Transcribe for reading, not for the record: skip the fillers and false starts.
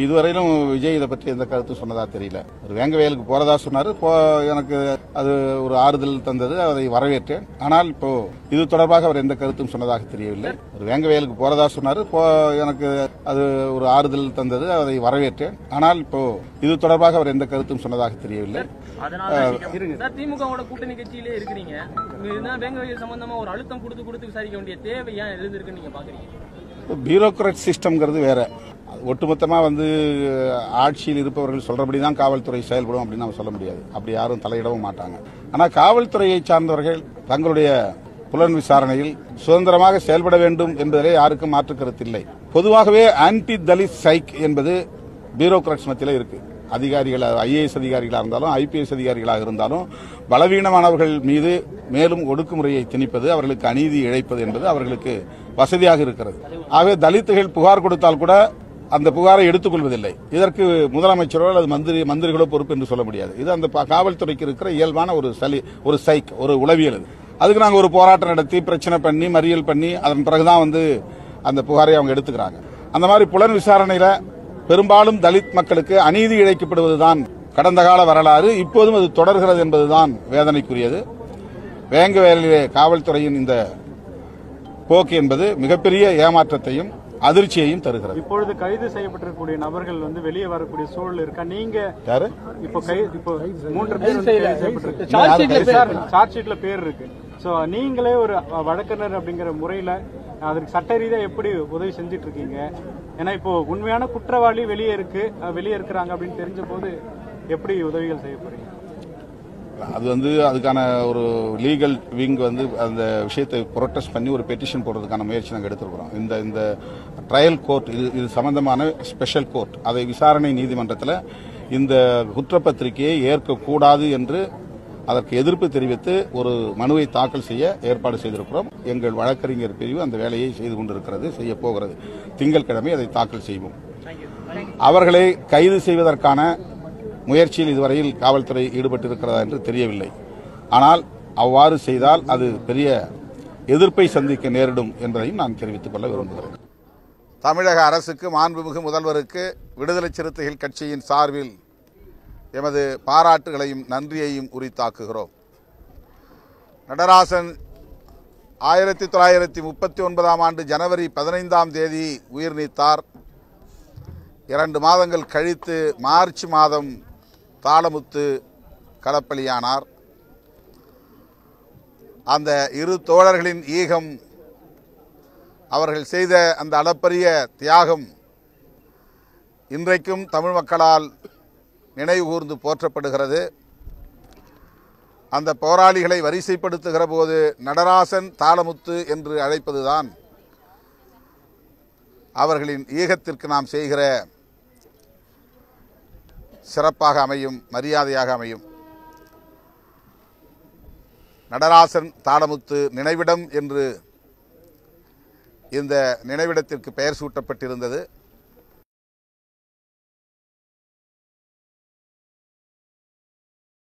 இதுவரையிலும் விஜய் இதை பற்றி எந்த கருத்து சொன்னதா தெரியல. வேங்கவேலுக்கு போறதா சொன்னாரு. எனக்கு அது ஒரு ஆறுதல் தந்தது, அதை வரவேற்றேன். ஆனால் இப்போ இது தொடர்பாக அவர் எந்த கருத்தும் சொன்னதாக தெரியவில்லை. வேங்கவேலுக்கு போறதா சொன்னாரு. எனக்கு அது ஒரு ஆறுதல் தந்தது, அதை வரவேற்றேன். ஆனால் இப்போ இது தொடர்பாக அவர் எந்த கருத்தும் சொன்னதாக தெரியவில்லை. திமுக கூட்டணி கட்சியிலே இருக்கிறீங்க, வேங்கவேல் சம்பந்தமா ஒரு அழுத்தம் கொடுத்து விசாரிக்க வேண்டிய தேவை ஏன் எழுந்திருக்குன்னு நீங்க பாக்குறீங்க? பியூரோக்ராட் சிஸ்டம்ங்கிறது வேற. ஒட்டுமொத்தமா ஆட்சியில் இருப்பவர்கள் சொல்றபடிதான் காவல்துறை செயல்படும் அப்படின்னு நம்ம சொல்ல முடியாது. அப்படி யாரும் தலையிடவும் மாட்டாங்க. ஆனா காவல்துறையை சார்ந்தவர்கள் தங்களுடைய புலன் விசாரணையில் சுதந்திரமாக செயல்பட வேண்டும் என்பதிலே யாருக்கும் மாற்று கருத்தில்லை. பொதுவாகவே ஆன்டி தலித் சைக் என்பது பியூரோக்ராட்ஸ் மத்தியில இருக்கு. அதிகாரிகள், ஐஏஎஸ் அதிகாரிகளாக இருந்தாலும் ஐபிஎஸ் அதிகாரிகளாக இருந்தாலும் பலவீனமானவர்கள் மீது மேலும் ஒடுக்குமுறையை திணிப்பது, அவர்களுக்கு அநீதி இழைப்பது என்பது அவர்களுக்கு வசதியாக இருக்கிறது. ஆகவே தலித்துகள் புகார் கொடுத்தால் கூட அந்த புகாரை எடுத்துக் கொள்வதில்லை. இதற்கு முதலமைச்சரோ அல்லது மந்திரிகளோ பொறுப்பு என்று சொல்ல முடியாது. இது அந்த காவல்துறைக்கு இருக்கிற இயல்பான ஒரு சைக், ஒரு உளவியல். அதுக்கு நாங்கள் ஒரு போராட்டம் நடத்தி பிரச்சனை பண்ணி மறியல் பண்ணி அதன் பிறகுதான் அந்த புகாரை அவங்க எடுத்துக்கிறாங்க. அந்த மாதிரி புலன் விசாரணையில பெரும்பாலும் தலித் மக்களுக்கு அநீதி இழைக்கப்படுவதுதான் கடந்த கால வரலாறு. இப்போதும் அது தொடர்கிறது என்பதுதான் வேதனைக்குரியது. வேங்கவேலிலே காவல்துறையின் இந்த போக்கு என்பது மிகப்பெரிய ஏமாற்றத்தையும் அதிர்ச்சியையும் தருகிறது. இப்பொழுது கைது செய்யப்பட்டிருக்கக்கூடிய நபர்கள் வெளியே வரக்கூடிய சூழல் இருக்கா? நீங்க யாரு? இப்போ 3 பேர் சார்ஜ் ஷீட்ல பேர் இருக்கு. சோ நீங்களே ஒரு வழக்கறிஞர் அப்படிங்கிற முறையில அதற்கு சட்ட ரீதியா எப்படி உதவி செஞ்சிட்டு இருக்கீங்க? ஏன்னா இப்போ உண்மையான குற்றவாளி வெளியே இருக்கிறாங்க அப்படின்னு தெரிஞ்ச போது எப்படி உதவிகள் செய்ய போறீங்க? அது அதுக்கான ஒரு லீகல் விங் அந்த விஷயத்தை புரோட்டஸ்ட் பண்ணி ஒரு பெட்டிஷன் போடுறதுக்கான முயற்சி நாங்கள் எடுத்திருக்கிறோம். இந்த ட்ரையல் கோர்ட், இது சம்பந்தமான ஸ்பெஷல் கோர்ட், அதை விசாரணை நீதிமன்றத்தில் இந்த குற்றப்பத்திரிகையை ஏற்கக்கூடாது என்று அதற்கு எதிர்ப்பு தெரிவித்து ஒரு மனுவை தாக்கல் செய்ய ஏற்பாடு செய்திருக்கிறோம். எங்கள் வழக்கறிஞர் பிரிவு அந்த வேலையை செய்து கொண்டிருக்கிறது, செய்ய போகிறது. திங்கட்கிழமை அதை தாக்கல் செய்வோம். அவர்களை கைது செய்வதற்கான முயற்சியில் இதுவரையில் காவல்துறை ஈடுபட்டிருக்கிறதா என்று தெரியவில்லை. ஆனால் அவ்வாறு செய்தால் அது பெரிய எதிர்ப்பை சந்திக்க நேரிடும் என்பதையும் நான் தெரிவித்துக் கொள்ள விரும்புகிறேன். தமிழக அரசுக்கு, மாண்புமிகு முதல்வருக்கு விடுதலை சிறுத்தைகள் கட்சியின் சார்பில் எமது பாராட்டுகளையும் நன்றியையும் உரித்தாக்குகிறோம். நடராசன் 1939ஆம் ஆண்டு ஜனவரி 15ஆம் தேதி உயிர் நீத்தார். 2 மாதங்கள் கழித்து மார்ச் மாதம் தாளமுத்து களப்பலியானார். அந்த இரு தோழர்களின் ஈகம், அவர்கள் செய்த அந்த அளப்பரிய தியாகம் இன்றைக்கும் தமிழ் மக்களால் நினைவு கூர்ந்து போற்றப்படுகிறது. அந்த போராளிகளை வரிசைப்படுத்துகிற போது நடராசன், தாளமுத்து என்று அழைப்பதுதான் அவர்களின் ஈகத்திற்கு நாம் செய்கிற சிறப்பாக அமையும், மரியாதையாக அமையும். நடராசன் தாளமுத்து நினைவிடம் என்று இந்த நினைவிடத்திற்கு பெயர் சூட்டப்பட்டிருந்தது.